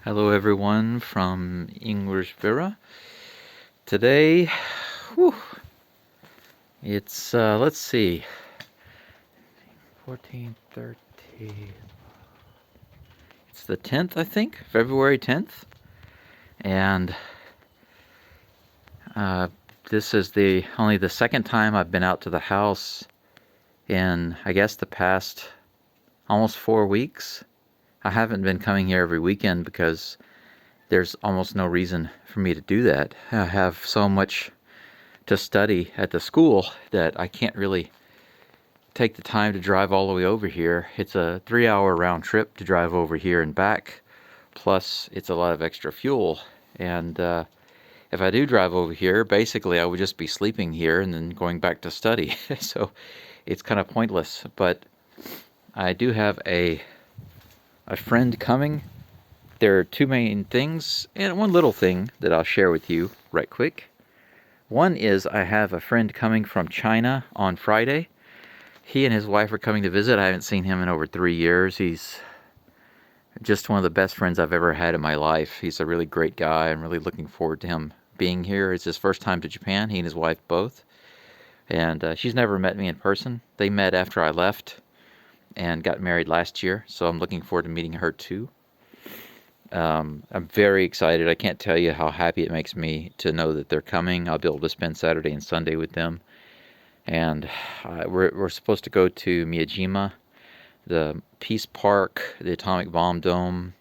Hello everyone from Ingolsbüro. Today, whew, it's, let's see, 14, 13, it's the 10th, I think, February 10th. And this is only the second time I've been out to the house in, I guess, the past almost 4 weeks. I haven't been coming here every weekend because there's almost no reason for me to do that. I have so much to study at the school that I can't really take the time to drive all the way over here. It's a 3-hour round trip to drive over here and back, plus it's a lot of extra fuel. And if I do drive over here, basically I would just be sleeping here and then going back to study. So it's kind of pointless. But I do have a friend coming. There are two main things and one little thing that I'll share with you right quick. One is I have a friend coming from China on Friday. He and his wife are coming to visit. I haven't seen him in over 3 years. He's just one of the best friends I've ever had in my life. He's a really great guy. I'm really looking forward to him being here. It's his first time to Japan, he and his wife both. And she's never met me in person. They met after I left and got married last year, so I'm looking forward to meeting her too. I'm very excited. I can't tell you how happy it makes me to know that they're coming. I'll be able to spend Saturday and Sunday with them. And we're supposed to go to Miyajima, the Peace Park, the Atomic Bomb Dome,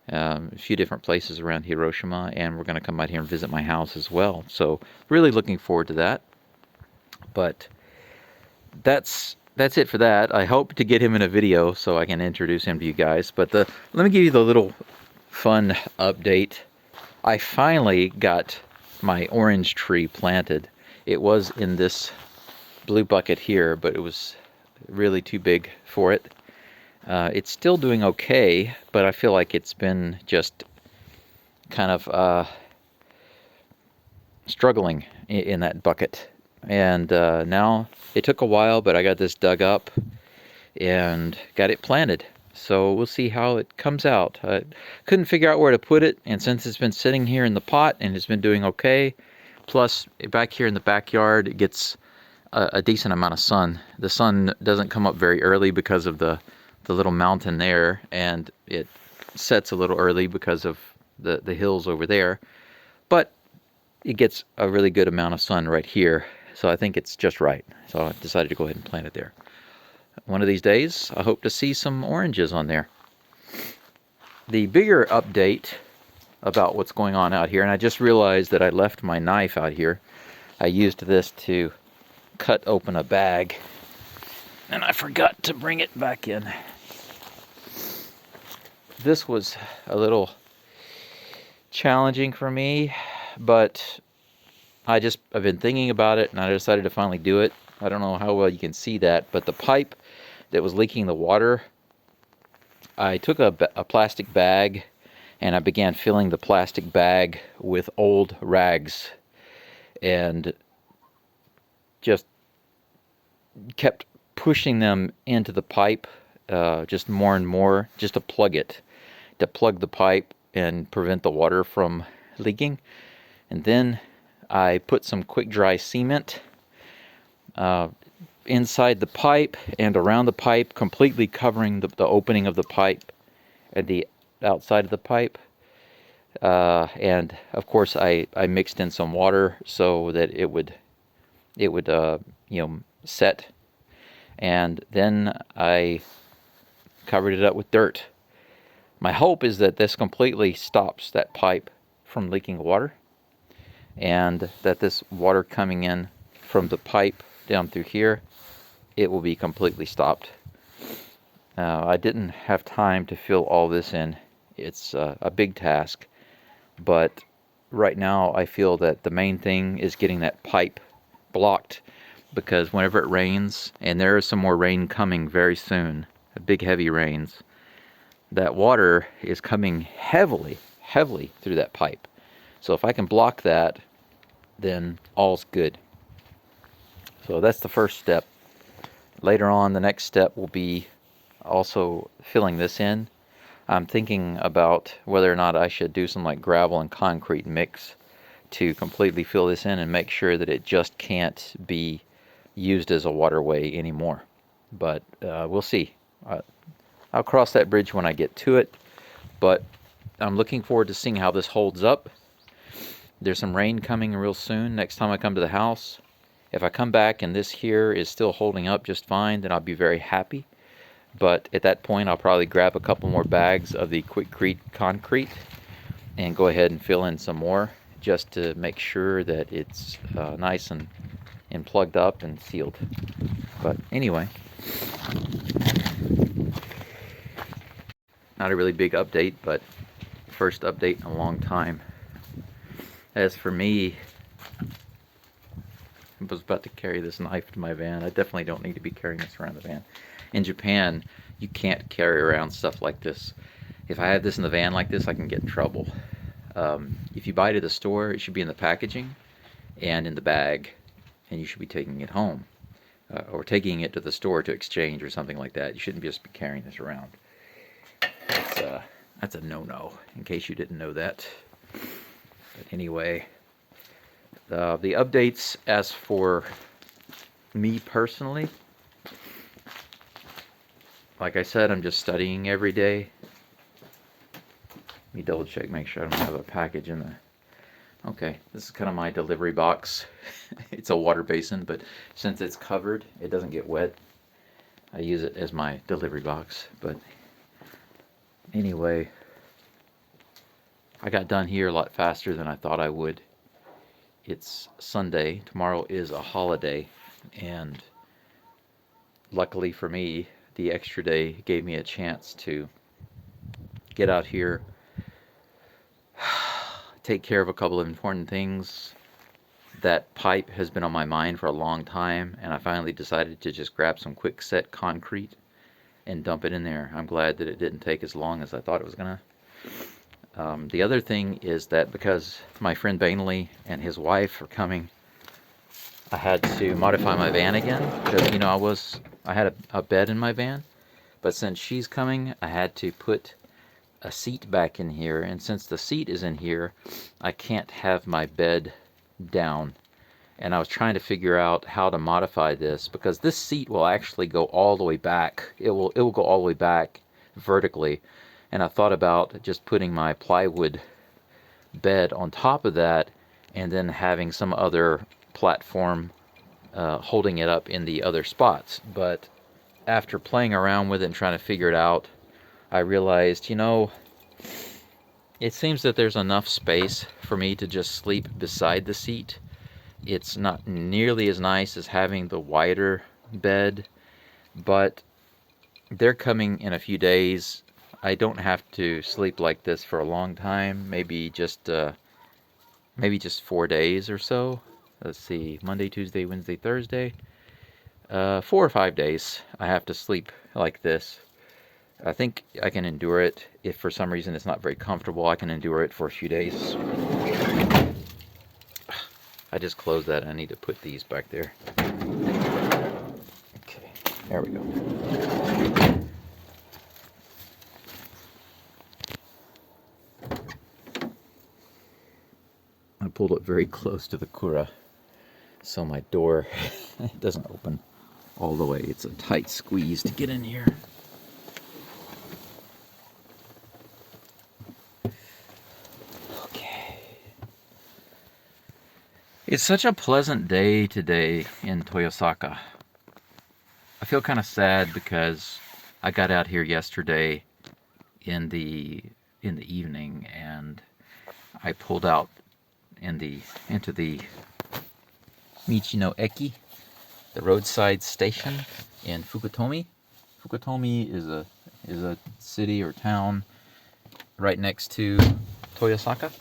a few different places around Hiroshima, and we're going to come out here and visit my house as well. So really looking forward to that. But that's it for that. I hope to get him in a video so I can introduce him to you guys. But let me give you the little fun update. I finally got my orange tree planted. It was in this blue bucket here, but it was really too big for it. It's still doing okay, but I feel like it's been just kind of struggling in that bucket. And now it took a while, but I got this dug up and got it planted. So we'll see how it comes out. I couldn't figure out where to put it, and since it's been sitting here in the pot and it's been doing okay, plus back here in the backyard it gets a decent amount of sun. The sun doesn't come up very early because of the little mountain there, and it sets a little early because of the hills over there, but it gets a really good amount of sun right here, so I think it's just right. So I decided to go ahead and plant it there. One of these days, I hope to see some oranges on there. The bigger update about what's going on out here, and I just realized that I left my knife out here. I used this to cut open a bag, and I forgot to bring it back in. This was a little challenging for me, but I've been thinking about it, and I decided to finally do it. I don't know how well you can see that, but the pipe that was leaking the water, I took a plastic bag and I began filling the plastic bag with old rags and just kept pushing them into the pipe, just more and more, just to plug the pipe and prevent the water from leaking. And then I put some quick dry cement inside the pipe and around the pipe, completely covering the opening of the pipe and the outside of the pipe. And of course I mixed in some water so that it would set. And then I covered it up with dirt. My hope is that this completely stops that pipe from leaking water, and that this water coming in from the pipe down through here, it will be completely stopped. I didn't have time to fill all this in. It's a big task, but right now I feel that the main thing is getting that pipe blocked, because whenever it rains, and there is some more rain coming very soon, big heavy rains, that water is coming heavily through that pipe. So if I can block that, then all's good. So that's the first step. Later on, the next step will be also filling this in. I'm thinking about whether or not I should do some like gravel and concrete mix to completely fill this in and make sure that it just can't be used as a waterway anymore. But we'll see. I'll cross that bridge when I get to it, but I'm looking forward to seeing how this holds up. There's some rain coming real soon next time I come to the house. If I come back and this here is still holding up just fine, then I'll be very happy. But at that point, I'll probably grab a couple more bags of the Quickcrete concrete and go ahead and fill in some more just to make sure that it's nice and plugged up and sealed. But anyway, not a really big update, but first update in a long time. As for me, I was about to carry this knife to my van. I definitely don't need to be carrying this around the van. In Japan, you can't carry around stuff like this. If I have this in the van like this, I can get in trouble. If you buy it at the store, it should be in the packaging and in the bag, and you should be taking it home. Or taking it to the store to exchange or something like that. You shouldn't just be carrying this around. That's a no-no, in case you didn't know that. But anyway, the updates as for me personally, like I said, I'm just studying every day. Let me double check, make sure I don't have a package in there. Okay, this is kind of my delivery box. It's a water basin, but since it's covered, it doesn't get wet. I use it as my delivery box. But anyway, I got done here a lot faster than I thought I would. It's Sunday. Tomorrow is a holiday, and luckily for me, the extra day gave me a chance to get out here, take care of a couple of important things. That pipe has been on my mind for a long time, and I finally decided to just grab some quick set concrete and dump it in there. I'm glad that it didn't take as long as I thought it was gonna. The other thing is that because my friend Bainley and his wife are coming, I had to modify my van again because, you know, I had a bed in my van, but since she's coming, I had to put a seat back in here, and since the seat is in here, I can't have my bed down. And I was trying to figure out how to modify this, because this seat will actually go all the way back. It will go all the way back vertically. And I thought about just putting my plywood bed on top of that and then having some other platform holding it up in the other spots. But after playing around with it and trying to figure it out, I realized, you know, it seems that there's enough space for me to just sleep beside the seat. It's not nearly as nice as having the wider bed, but they're coming in a few days. I don't have to sleep like this for a long time. Maybe just 4 days or so. Let's see, Monday, Tuesday, Wednesday, Thursday. 4 or 5 days I have to sleep like this. I think I can endure it. If for some reason it's not very comfortable, I can endure it for a few days. I just closed that. I need to put these back there. Okay, there we go. I pulled it very close to the Kura, so my door doesn't open all the way. It's a tight squeeze to get in here. Okay. It's such a pleasant day today in Toyosaka. I feel kind of sad because I got out here yesterday in the evening, and I pulled out into the Michino Eki, the roadside station in Fukutomi. Fukutomi is a city or town right next to Toyosaka.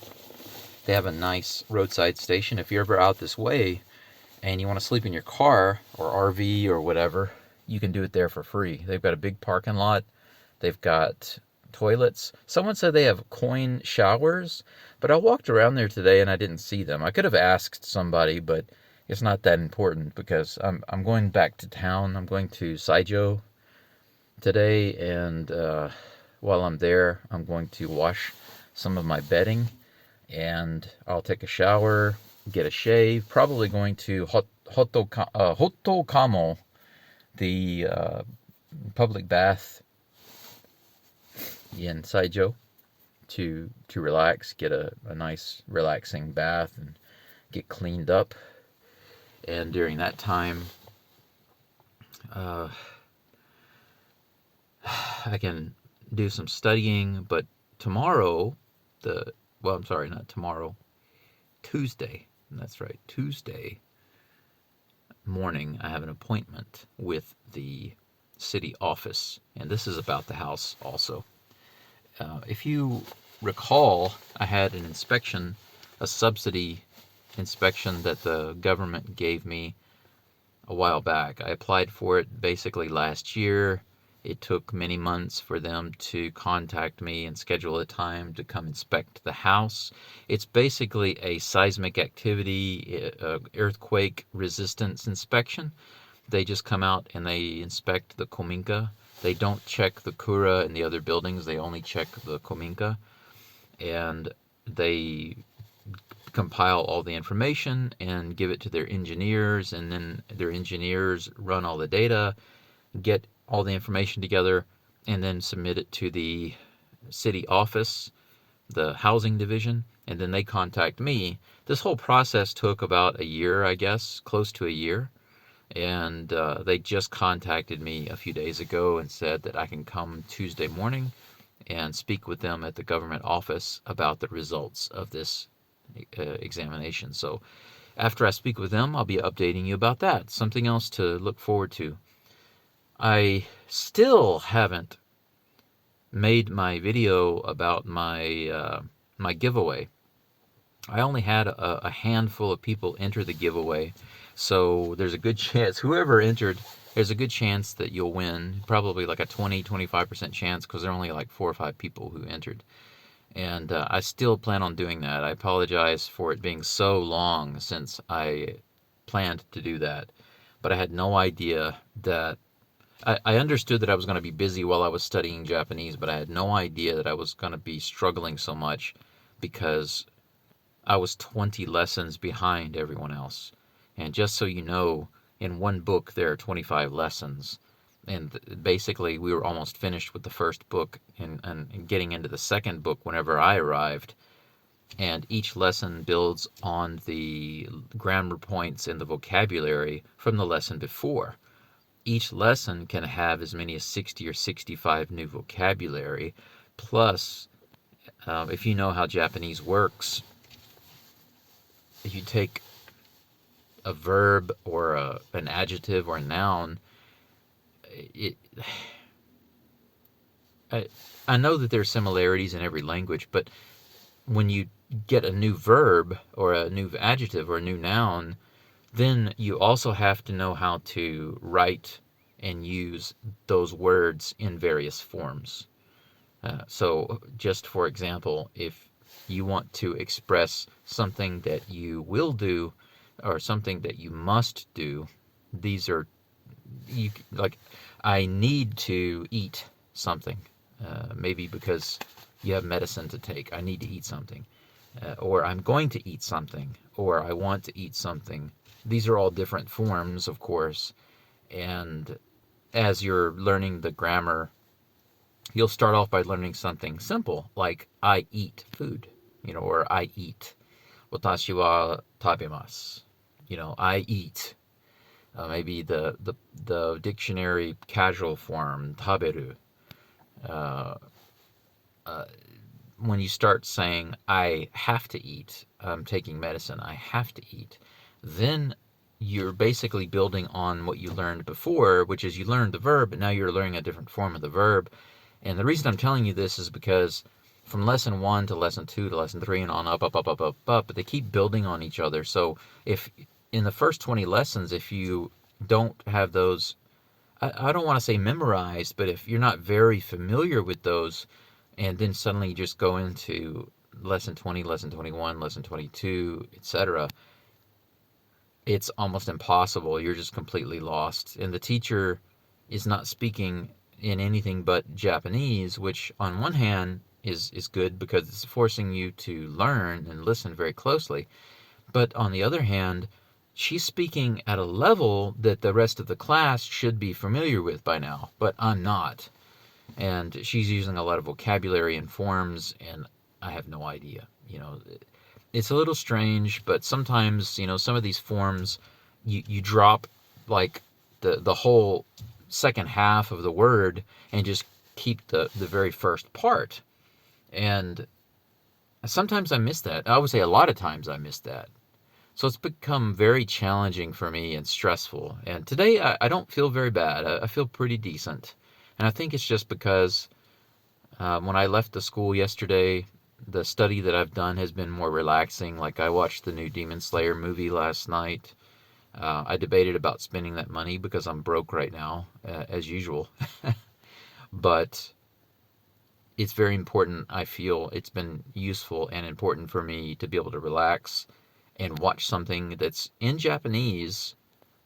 They have a nice roadside station. If you're ever out this way and you want to sleep in your car or RV or whatever, you can do it there for free. They've got a big parking lot. They've got toilets. Someone said they have coin showers, but I walked around there today and I didn't see them. I could have asked somebody, but it's not that important because I'm going back to town. I'm going to Saijo today, and while I'm there, I'm going to wash some of my bedding, and I'll take a shower, get a shave. Probably going to Hoto Kamo, the public bath in Saijo, to relax, get a nice relaxing bath, and get cleaned up. And during that time, uh, I can do some studying. But tomorrow, I'm sorry, not tomorrow, Tuesday. That's right, Tuesday morning, I have an appointment with the city office, and this is about the house also. If you recall, I had an inspection, a subsidy inspection that the government gave me a while back. I applied for it basically last year. It took many months for them to contact me and schedule a time to come inspect the house. It's basically a seismic activity, earthquake resistance inspection. They just come out and they inspect the Kominka. They don't check the Kura and the other buildings. They only check the Kominka. And they compile all the information and give it to their engineers, and then their engineers run all the data, get all the information together, and then submit it to the city office, the housing division, and then they contact me. This whole process took about a year, I guess, close to a year. And they just contacted me a few days ago and said that I can come Tuesday morning and speak with them at the government office about the results of this examination. So after I speak with them, I'll be updating you about that. Something else to look forward to. I still haven't made my video about my giveaway. I only had a handful of people enter the giveaway, so there's a good chance, whoever entered, there's a good chance that you'll win. Probably like a 20-25% chance, because there are only like 4 or 5 people who entered. And I still plan on doing that. I apologize for it being so long since I planned to do that, but I had no idea that I understood that I was going to be busy while I was studying Japanese, but I had no idea that I was going to be struggling so much, because I was 20 lessons behind everyone else. And just so you know, in one book there are 25 lessons. And basically we were almost finished with the first book, and getting into the second book whenever I arrived. And each lesson builds on the grammar points and the vocabulary from the lesson before. Each lesson can have as many as 60 or 65 new vocabulary. Plus, if you know how Japanese works, if you take a verb or an adjective or a noun, I know that there are similarities in every language, but when you get a new verb or a new adjective or a new noun, then you also have to know how to write and use those words in various forms. So just for example, if you want to express something that you will do or something that you must do, these are, like, I need to eat something. Maybe because you have medicine to take, I need to eat something. Or I'm going to eat something, or I want to eat something. These are all different forms, of course. And as you're learning the grammar, you'll start off by learning something simple, like I eat food, or I eat. Watashi wa tabemasu. I eat. Maybe the dictionary casual form, taberu. When you start saying, I have to eat, I'm taking medicine, I have to eat, then you're basically building on what you learned before, which is you learned the verb, but now you're learning a different form of the verb. And the reason I'm telling you this is because from lesson 1 to lesson 2 to lesson 3 and on up, but they keep building on each other. So if in the first 20 lessons, if you don't have those, I don't want to say memorized, but if you're not very familiar with those, and then suddenly you just go into lesson 20, lesson 21, lesson 22, etc., it's almost impossible. You're just completely lost. And the teacher is not speaking in anything but Japanese, which on one hand is good because it's forcing you to learn and listen very closely. But on the other hand, she's speaking at a level that the rest of the class should be familiar with by now, but I'm not. And she's using a lot of vocabulary and forms, and I have no idea. It's a little strange, but sometimes, some of these forms, you drop like the whole second half of the word and just keep the very first part. And sometimes I miss that. I would say a lot of times I miss that. So it's become very challenging for me and stressful. And today I don't feel very bad. I feel pretty decent. And I think it's just because when I left the school yesterday, the study that I've done has been more relaxing. Like I watched the new Demon Slayer movie last night. I debated about spending that money because I'm broke right now, as usual. But it's very important. I feel it's been useful and important for me to be able to relax and watch something that's in Japanese,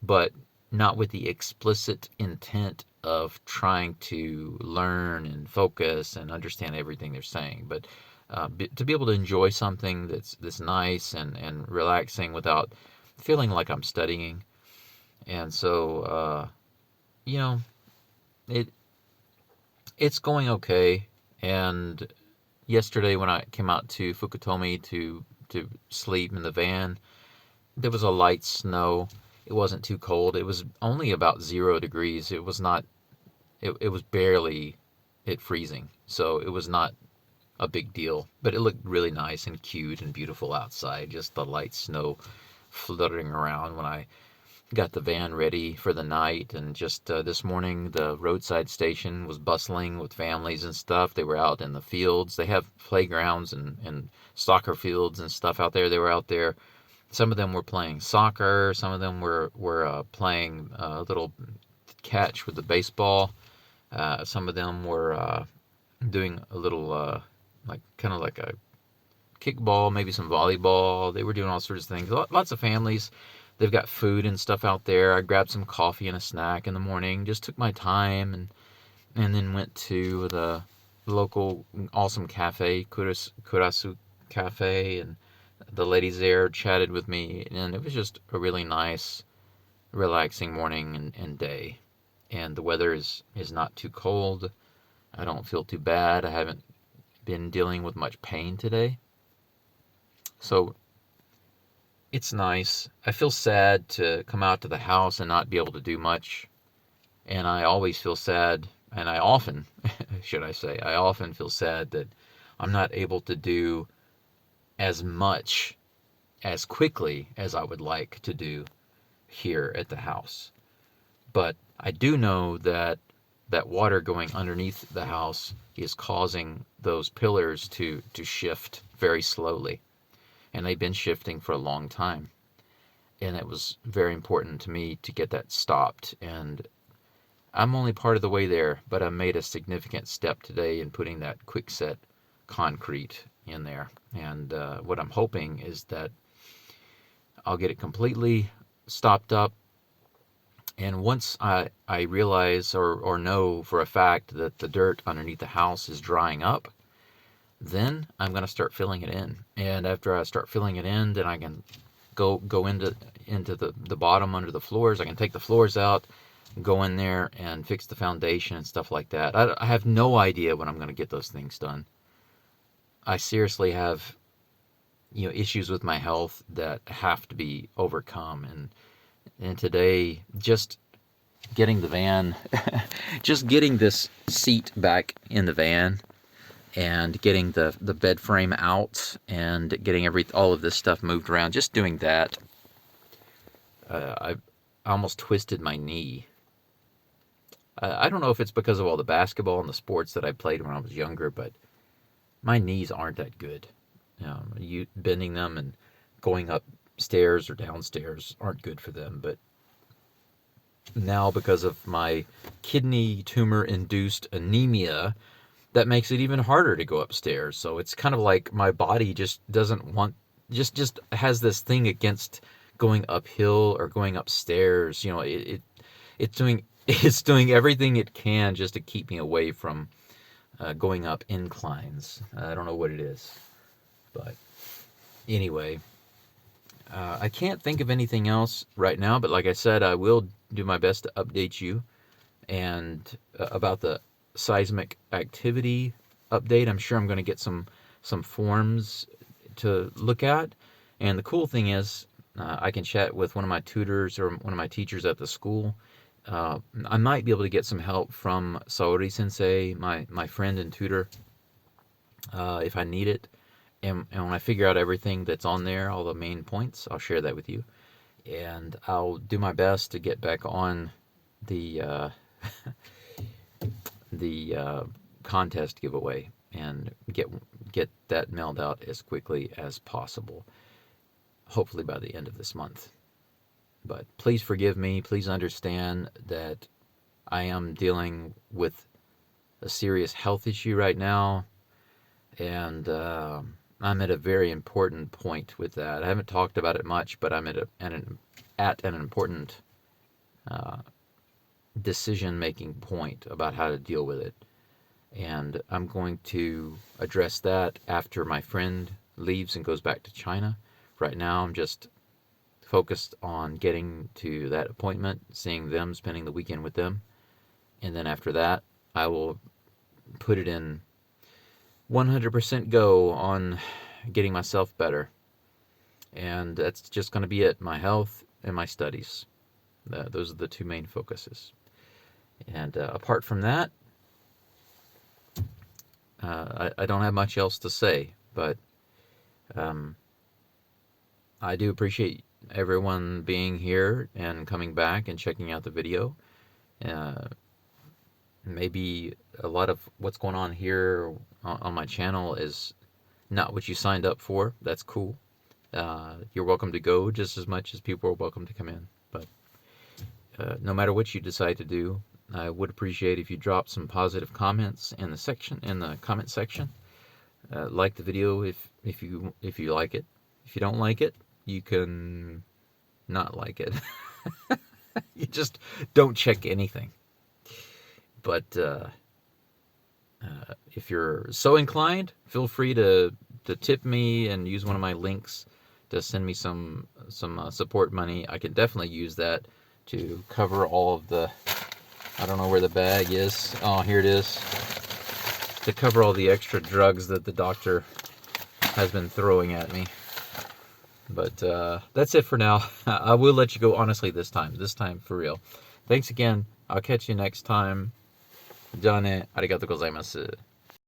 but not with the explicit intent of trying to learn and focus and understand everything they're saying. But to be able to enjoy something that's nice and relaxing without feeling like I'm studying. And so, you know, it it's going okay. And yesterday when I came out to Fukutomi to sleep in the van, there was a light snow. It wasn't too cold. It was only about 0 degrees. It was not. It was barely it freezing. So it was not a big deal. But it looked really nice and cute and beautiful outside. Just the light snow fluttering around when I got the van ready for the night. And just this morning, the roadside station was bustling with families and stuff. They were out in the fields. They have playgrounds and soccer fields and stuff out there. They were out there. Some of them were playing soccer. Some of them were playing a little catch with the baseball. Some of them were doing a little like kind of like a kickball, maybe some volleyball. They were doing all sorts of things. Lots of families. They've got food and stuff out there. I grabbed some coffee and a snack in the morning. Just took my time and then went to the local awesome cafe, Kurasu Cafe, and the ladies there chatted with me, and it was just a really nice, relaxing morning and day. And the weather is not too cold. I don't feel too bad. I haven't been dealing with much pain today. So it's nice. I feel sad to come out to the house and not be able to do much. And I always feel sad, and I often, should I say, I often feel sad that I'm not able to do as much as quickly as I would like to do here at the house. But I do know that that water going underneath the house is causing those pillars to shift very slowly. And they've been shifting for a long time. And it was very important to me to get that stopped. And I'm only part of the way there, but I made a significant step today in putting that quickset concrete in there. And what I'm hoping is that I'll get it completely stopped up. And once I realize or know for a fact that the dirt underneath the house is drying up, then I'm going to start filling it in. And after I start filling it in, then I can go into the bottom under the floors. I can take the floors out, go in there and fix the foundation and stuff like that. I have no idea when I'm going to get those things done. I seriously have issues with my health that have to be overcome, and today just getting the van just getting this seat back in the van and getting the bed frame out and getting all of this stuff moved around, just doing that, I almost twisted my knee. I don't know if it's because of all the basketball and the sports that I played when I was younger, but my knees aren't that good. You bending them and going upstairs or downstairs aren't good for them. But now, because of my kidney tumor-induced anemia, that makes it even harder to go upstairs. So it's kind of like my body just doesn't want, just has this thing against going uphill or going upstairs. It's doing it's doing everything it can just to keep me away from going up inclines. I don't know what it is, but anyway, I can't think of anything else right now. But like I said, I will do my best to update you and about the seismic activity update. I'm sure I'm going to get some forms to look at, and the cool thing is I can chat with one of my tutors or one of my teachers at the school. I might be able to get some help from Saori Sensei, my friend and tutor, if I need it. And when I figure out everything that's on there, all the main points, I'll share that with you. And I'll do my best to get back on the the contest giveaway and get that mailed out as quickly as possible. Hopefully by the end of this month. But please forgive me. Please understand that I am dealing with a serious health issue right now, and I'm at a very important point with that. I haven't talked about it much, but I'm at an important decision-making point about how to deal with it. And I'm going to address that after my friend leaves and goes back to China. Right now, I'm just focused on getting to that appointment, seeing them, spending the weekend with them. And then after that, I will put it in 100% go on getting myself better. And that's just going to be it, my health and my studies. Those are the two main focuses. And apart from that, I don't have much else to say, but I do appreciate everyone being here and coming back and checking out the video. Maybe a lot of what's going on here on my channel is not what you signed up for. That's cool. You're welcome to go just as much as people are welcome to come in. But no matter what you decide to do, I would appreciate if you drop some positive comments in the comment section. Like the video if you like it. If you don't like it, you can not like it. You just don't check anything. But if you're so inclined, feel free to tip me and use one of my links to send me some support money. I can definitely use that to cover all of the, I don't know where the bag is. Oh, here it is. To cover all the extra drugs that the doctor has been throwing at me. But that's it for now. I will let you go honestly this time for real. Thanks again. I'll catch you next time. じゃあね、ありがとうございます。